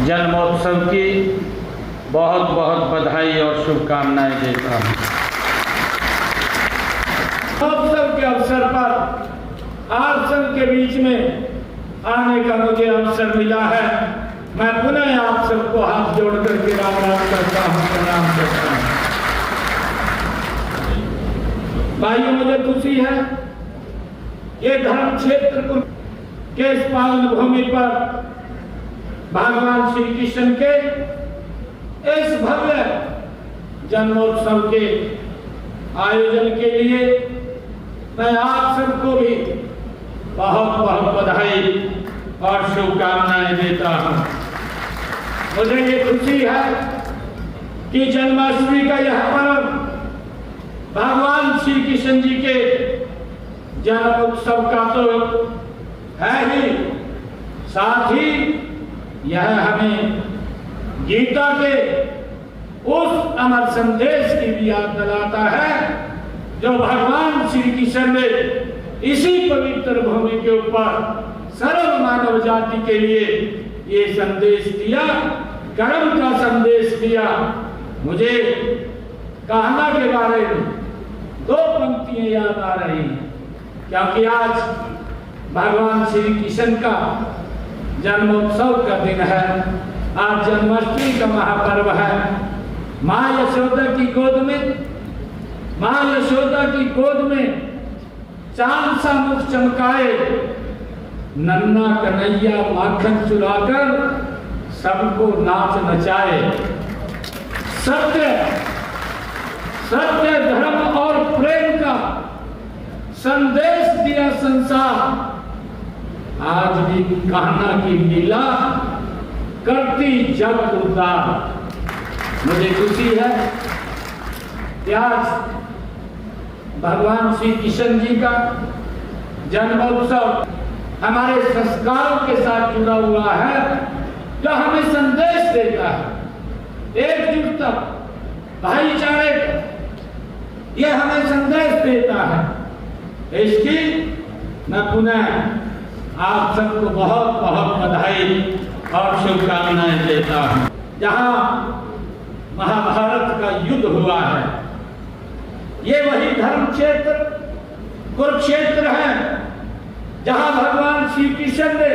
जन्मोत्सव की बहुत बहुत बधाई और शुभकामनाएं देता हूँ। जन्मोत्सव के अवसर पर आप सबके बीच में आने का मुझे अवसर मिला है। मैं पुनः आप सबको हाथ जोड़ करके राम राम करता हूँ, प्रणाम करता हूँ। भाइयों, मुझे खुशी है ये धर्म क्षेत्र के इस पावन भूमि पर भगवान श्री कृष्ण के इस भव्य जन्मोत्सव के आयोजन के लिए मैं आप सबको भी बहुत बहुत बधाई और शुभकामनाएं देता हूं। मुझे ये खुशी है कि जन्माष्टमी का यह पर्व भगवान श्री कृष्ण जी के जन्म उत्सव का तो है ही, साथ ही यह हमें गीता के उस अमर संदेश की भी याद दिलाता है जो भगवान श्री कृष्ण ने इसी पवित्र भूमि के ऊपर सर्व मानव जाति के लिए ये संदेश दिया, कर्म का संदेश दिया। मुझे कहना के बारे में दो पंक्तियां याद आ रही हैं, क्योंकि आज भगवान श्री कृष्ण का जन्मोत्सव का दिन है। आज जन्माष्टमी का महापर्व है। माँ यशोदा की गोद में चांद सा मुख चमकाए, नन्ना कन्हैया माखन चुराकर सबको नाच नचाए। सत्य धर्म और प्रेम का संदेश दिया संसार। आज भी कहना की लीला करती जग उद्धार। मुझे खुशी है कि आज भगवान श्री कृष्ण जी का जन्मोत्सव हमारे संस्कारों के साथ जुड़ा हुआ है, जो हमें संदेश देता है एकजुटता, भाईचारे का। यह हमें संदेश देता है। इसकी मैं पुनः आप सबको बहुत बहुत बधाई और शुभकामनाएं देता हूं। जहां महाभारत का युद्ध हुआ है, ये वही धर्म क्षेत्र कुरुक्षेत्र है, जहां भगवान श्री कृष्ण ने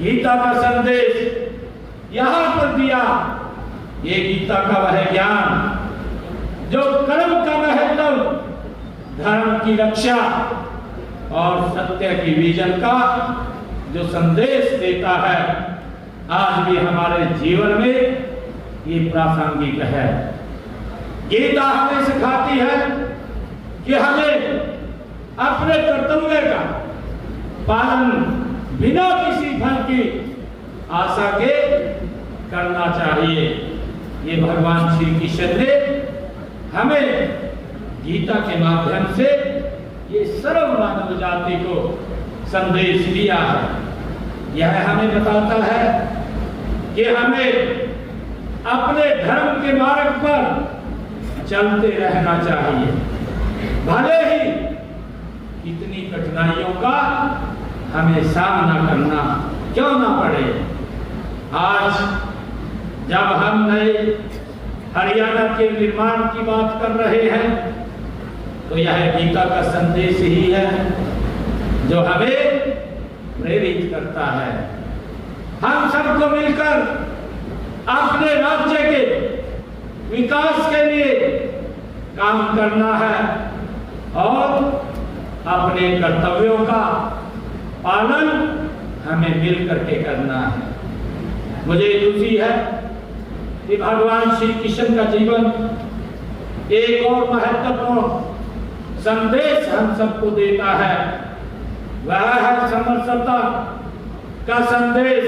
गीता का संदेश यहां पर दिया। ये गीता का वह ज्ञान जो कर्म का महत्व, धर्म की रक्षा और सत्य की विजन का जो संदेश देता है, आज भी हमारे जीवन में ये प्रासंगिक है। गीता हमें सिखाती है कि हमें अपने कर्तव्य का पालन बिना किसी फल की आशा के करना चाहिए। ये भगवान श्री कृष्ण ने हमें गीता के माध्यम से ये सर्व मानव जाति को संदेश दिया है। यह हमें बताता है कि हमें अपने धर्म के मार्ग पर चलते रहना चाहिए, भले ही कितनी कठिनाइयों का हमें सामना करना क्यों ना पड़े। आज जब हम नए हरियाणा के निर्माण की बात कर रहे हैं, तो यह गीता का संदेश ही है जो हमें प्रेरित करता है। हम सबको मिलकर अपने राज्य के विकास के लिए काम करना है और अपने कर्तव्यों का पालन हमें मिल करके करना है। मुझे खुशी है कि भगवान श्री कृष्ण का जीवन एक और महत्वपूर्ण संदेश हम सबको देता है। वह है समरसता का संदेश।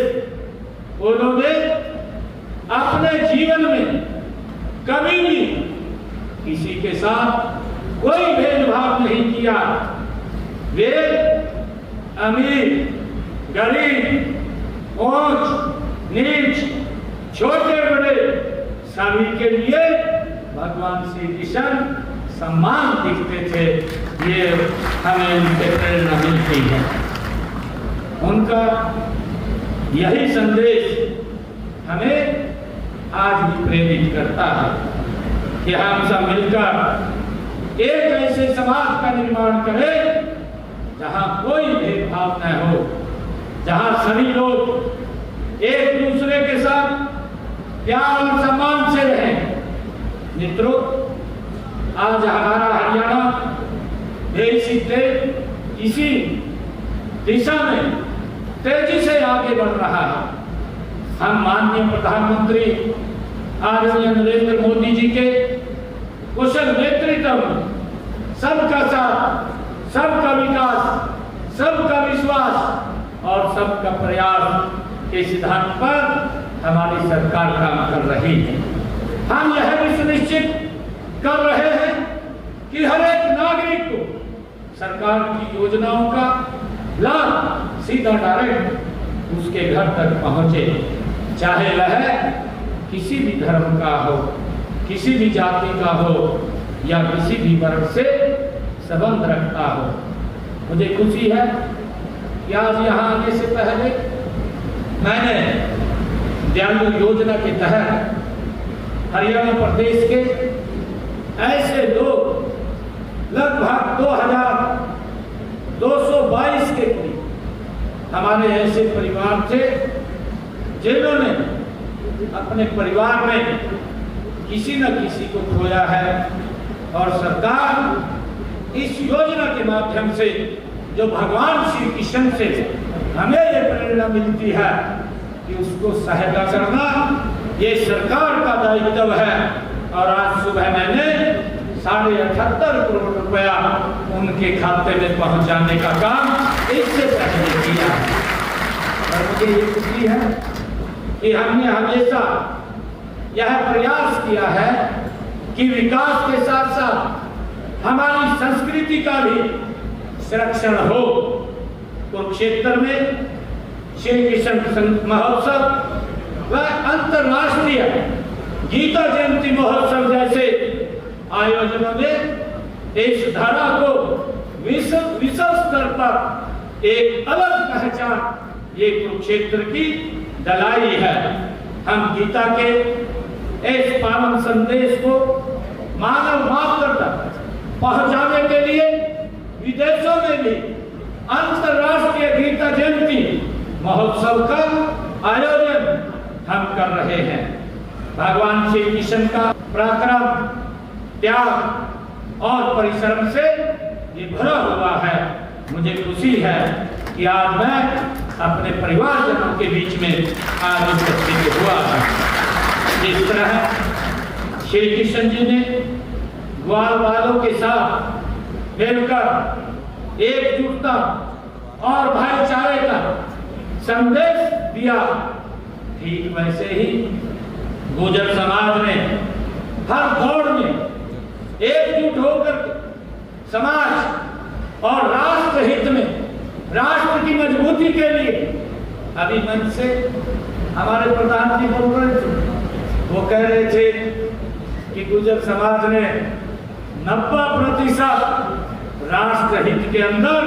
उन्होंने अपने जीवन में कभी भी किसी के साथ कोई भेदभाव नहीं किया। वे अमीर, गरीब, ऊंच नीच, छोटे बड़े सभी के लिए भगवान श्री कृष्ण सम्मान दिखते थे। ये हमें उनसे प्रेरणा मिलती है। उनका यही संदेश हमें आज भी प्रेरित करता है कि हम सब मिलकर एक ऐसे समाज का निर्माण करें जहां कोई भेदभाव न हो, जहां सभी लोग एक दूसरे के साथ प्यार और सम्मान से रहें। मित्रों, आज हमारा हरियाणा देश इसी दिशा में तेजी से आगे बढ़ रहा है। हम माननीय प्रधानमंत्री आदरणीय नरेंद्र मोदी जी के कुशल नेतृत्व में सबका साथ, सबका विकास, सबका विश्वास और सबका प्रयास के सिद्धांत पर हमारी सरकार काम कर रही है। हम यह भी सुनिश्चित कर रहे हैं कि हर एक नागरिक को सरकार की योजनाओं का लाभ सीधा डायरेक्ट उसके घर तक पहुंचे, चाहे वह किसी भी धर्म का हो, किसी भी जाति का हो या किसी भी वर्ग से संबंध रखता हो। मुझे खुशी है कि आज यहाँ आने से पहले मैंने दयालु योजना के तहत हरियाणा प्रदेश के ऐसे लोग लगभग 2222 के करीब हमारे ऐसे परिवार थे जिन्होंने अपने परिवार में किसी न किसी को खोया है, और सरकार इस योजना के माध्यम से जो भगवान श्री कृष्ण से हमें ये प्रेरणा मिलती है कि उसको सहायता करना ये सरकार का दायित्व है। और आज सुबह मैंने 78.5 करोड़ रुपया उनके खाते में पहुंचाने का काम इससे पहले किया है। और मुझे ये खुशी है कि हमने हमेशा यह प्रयास किया है कि विकास के साथ साथ हमारी संस्कृति का भी संरक्षण हो। कुरुक्षेत्र में श्री कृष्ण महोत्सव व अंतर्राष्ट्रीय गीता जयंती महोत्सव जैसे आयोजनों में इस धारा को विश्व स्तर पर एक अलग पहचान ये कुरुक्षेत्र की दिलाई है। हम गीता के इस पावन संदेश को मानव मात्र तक पहुंचाने के लिए विदेशों में भी अंतर्राष्ट्रीय गीता जयंती महोत्सव का आयोजन हम कर रहे हैं। भगवान श्री कृष्ण का पराक्रम, त्याग और परिश्रम से ये भरा हुआ है। मुझे खुशी है कि आज मैं अपने परिवारजनों के बीच में आज उपस्थित हुआ है। जिस तरह श्री कृष्ण जी ने ग्वाल वालों के साथ मिलकर एकजुटता और भाईचारे का संदेश दिया, ठीक वैसे ही गुर्जर समाज ने हर दौर में एकजुट होकर समाज और राष्ट्र हित में, राष्ट्र की मजबूती के लिए, अभी मंच से हमारे प्रधान जी बोल रहे थे, वो कह रहे थे कि गुर्जर समाज ने 90% राष्ट्र हित के अंदर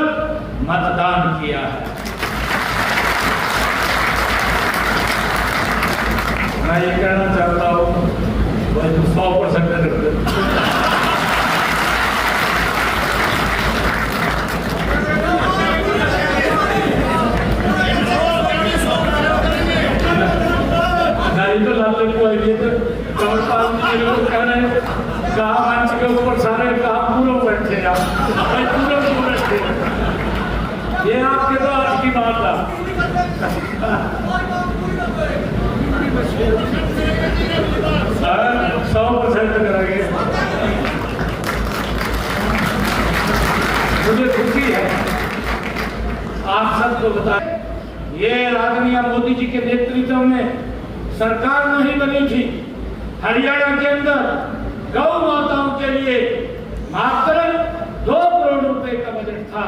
मतदान किया है। मैं ये कहना चाहता हूँ 100% तो लाते को कह रहे कहा मंच के ऊपर सारे कहा पूरा बैठे आप पूरा बैठे, ये आपके तो आज की बात था। 100% करेंगे। मुझे खुशी है आप सबको बताएं, ये आदरणीय मोदी जी के नेतृत्व में सरकार नहीं बनी थी। हरियाणा के अंदर गौ माताओं के लिए मात्र 2 करोड़ रुपए का बजट था,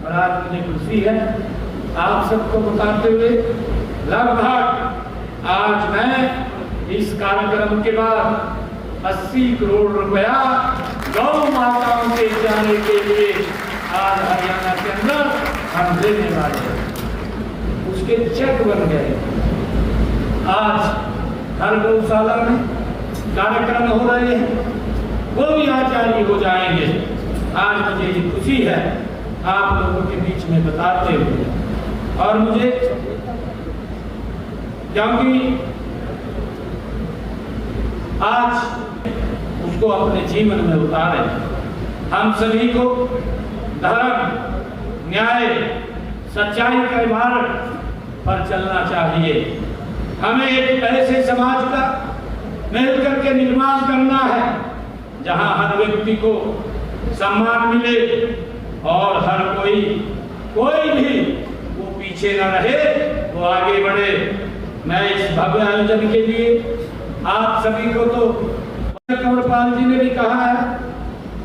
और आज मुझे खुशी है आप सबको बताते हुए लगभग आज मैं इस कार्यक्रम के बाद 80 करोड़ रुपया गौ माताओं के जाने के लिए आज हरियाणा के अंदर हम देने वाले हैं। उसके चेक बन गए। आज हर गौशाला में कार्यक्रम हो रहे हैं, वो भी आचार्य हो जाएंगे। आज मुझे ये खुशी है आप लोगों के बीच में बताते हुए, और मुझे क्योंकि आज उसको अपने जीवन में उतारे। हम सभी को धर्म, न्याय, सच्चाई के मार्ग पर चलना चाहिए। हमें एक ऐसे समाज का मिलकर के निर्माण करना है जहां हर व्यक्ति को सम्मान मिले और हर कोई भी वो पीछे न रहे, वो आगे बढ़े। मैं इस भव्य आयोजन के लिए आप सभी को तो कंवरपाल जी ने भी कहा है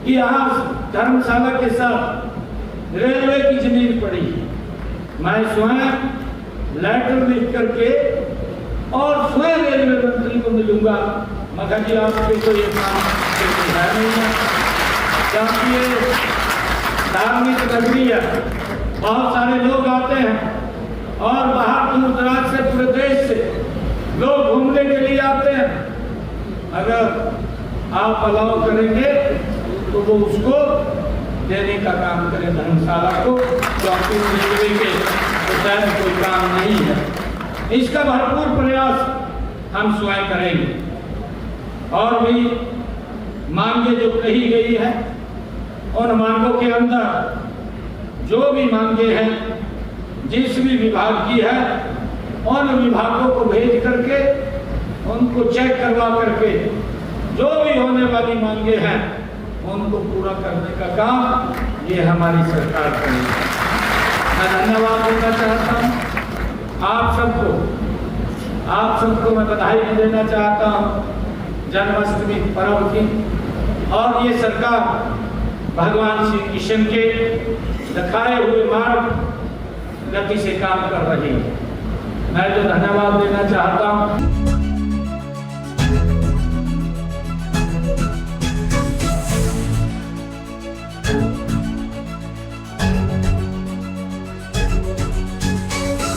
कि यहाँ धर्मशाला के साथ रेलवे की जमीन पड़ी है। मैं स्वयं लेटर लिख करके और स्वयं रेलवे मंत्री को मिलूंगा, मगर जी आपके तो ये काम है नहीं है, क्योंकि ये धार्मिक नगरी है, बहुत सारे लोग आते हैं और बाहर दूर दराज से, पूरे देश से लोग घूमने के लिए आते हैं। अगर आप अलाउ करेंगे तो वो उसको देने का काम करें धर्मशाला को, क्योंकि रेलवे के तो कोई काम नहीं है। इसका भरपूर प्रयास हम स्वयं करेंगे। और भी मांगे जो कही गई है, उन मांगों के अंदर जो भी मांगे हैं, जिस भी विभाग की है, उन विभागों को भेज करके उनको चेक करवा करके जो भी होने वाली मांगे हैं उनको पूरा करने का काम ये हमारी सरकार करेगी। मैं धन्यवाद देना चाहता हूँ आप सबको मैं बधाई भी देना चाहता हूँ जन्माष्टमी पर्व की। और ये सरकार भगवान श्री कृष्ण के दिखाए हुए मार्ग गति से काम कर रही है। मैं तो धन्यवाद देना चाहता हूँ।